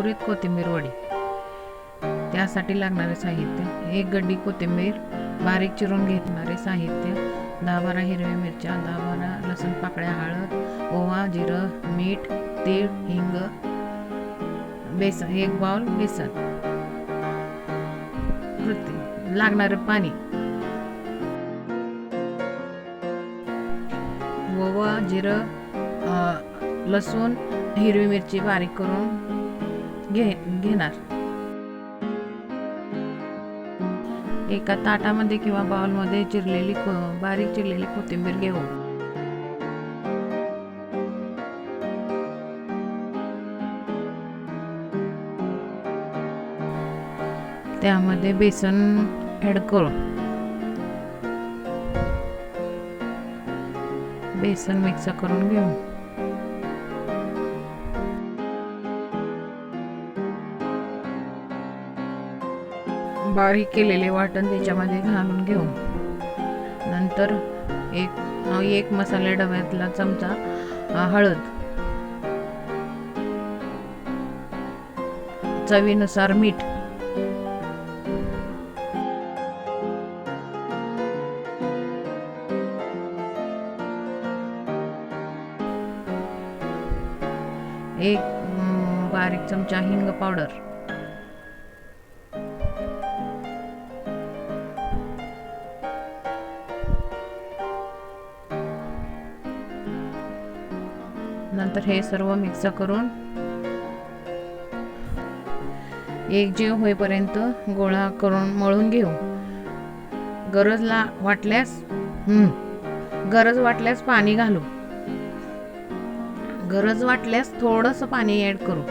कुरकुरीत कोथिंबीर वडी. त्यासाठी लागणारे साहित्य: 1 गड्डी कोथिंबीर बारीक चिरून घेणारे साहित्य: 10-12 हिरव्या मिरच्या, 10-12 लसूण पाकळ्या, हळद, ओवा, जिरं, मीठ, तीळ, हिंग, बेसन, 1 बाउल बेसन. कृती: लागणारे पाणी: ओवा, जिरं, लसूण, हिरवी मिरची बारीक करून घेणार. एका ताटामध्ये किंवा बाउलमध्ये बारीक चिरलेली कोथिंबीर घेऊ. त्यामध्ये बेसन ॲड करू. बेसन मिक्स करून घेऊ. बारीक केलेले वाटण त्याच्यामध्ये घालून घेऊ. नंतर एक मसाले डब्यातला चमचा हळद, चवीनुसार मीठ, एक बारीक चमचा हिंग पावडर, नंतर हे सर्व मिक्स करून एकजीव होईपर्यंत गोळा करून मळून घेऊ. गरज वाटल्यास पाणी घालू. गरज वाटल्यास थोडंसं पाणी ॲड करू.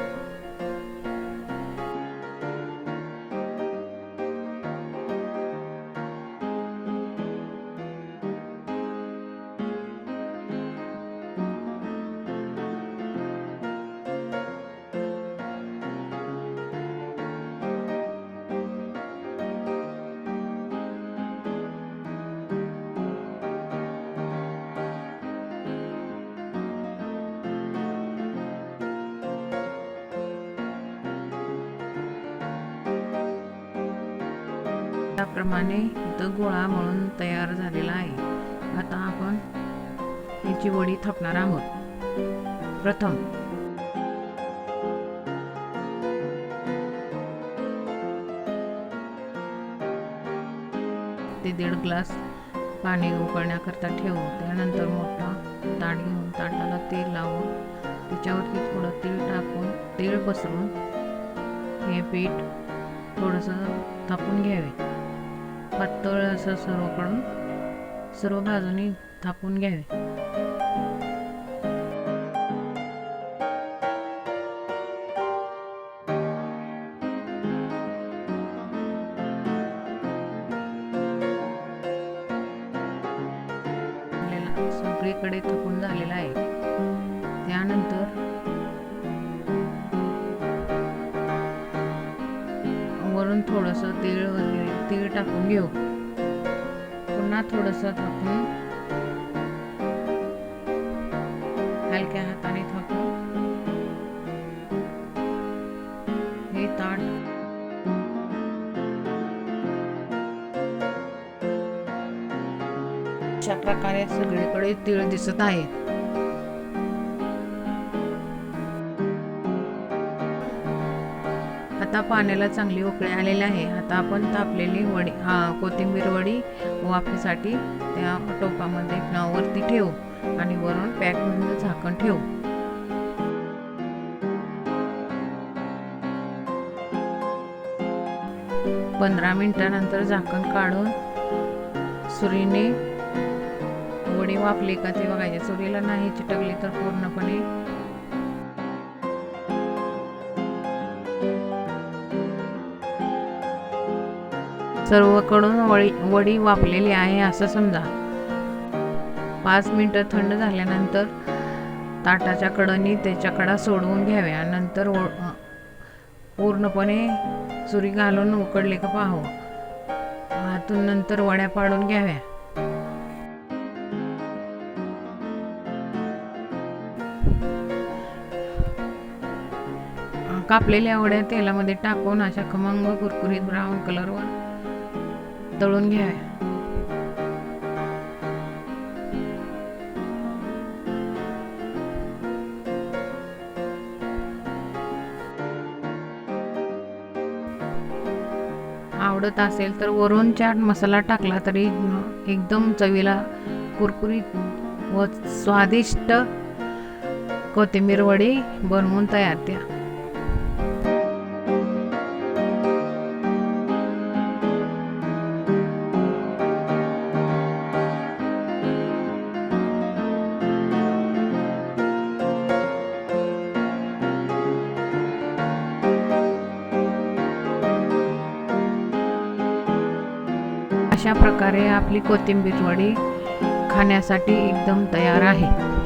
त्याप्रमाणे इथं गोळा मळून तयार झालेला आहे. आता आपण याची वडी थापणार आहोत. प्रथम ते 1.5 ग्लास पाणी उकळण्याकरता ठेवू. त्यानंतर मोठा ताट घेऊन ताटाला तेल लावून त्याच्यावरती थोडं तीळ टाकून तीळ पसरून हे पीठ थोडंसं थापून घ्यावे. पातळ असं सर्व बाजूनी थापून घ्यावे. सगळीकडे थापून झालेला आहे. त्यानंतर वरून थोडंसं तीळ टाकून घेऊ. पुन्हा थोडंसं थापून हलक्या हाताने थापून हे ताट अशा प्रकारे सगळीकडे तीळ दिसत आहे. आता पाण्याला चांगली उकळी आलेली आहे. आता आपण तापलेली कोथिंबीर वडी वाफेसाठी त्या टोपामध्ये वरती ठेवू आणि वरून पॅकमध्ये झाकण ठेवू. पंधरा मिनिटानंतर झाकण काढून सुरीने वडी वाफली का ते बघायचे. सुरीला नाही चिटकली तर पूर्णपणे सर्वकडून वडी वाफलेली आहे असं समजा. 5 मिनिटं थंड झाल्यानंतर ताटाच्या कडेने त्याच्या कडा सोडवून घ्याव्या. नंतर पूर्णपणे सुरी घालून उकडले का पाहावं. हातून नंतर वड्या पाडून घ्याव्या. कापलेल्या वड्या तेलामध्ये टाकून अशा खमंग कुरकुरीत ब्राऊन कलरवर तळून घ्याव्या. आवडत असेल तर वरून चाट मसाला टाकला तरी एकदम चवीला कुरकुरीत व स्वादिष्ट कोथिंबीर वडी बनवून तयार. द्या अशा प्रकारे आपली कोथिंबीर वडी खाण्यासाठी एकदम तयार आहे.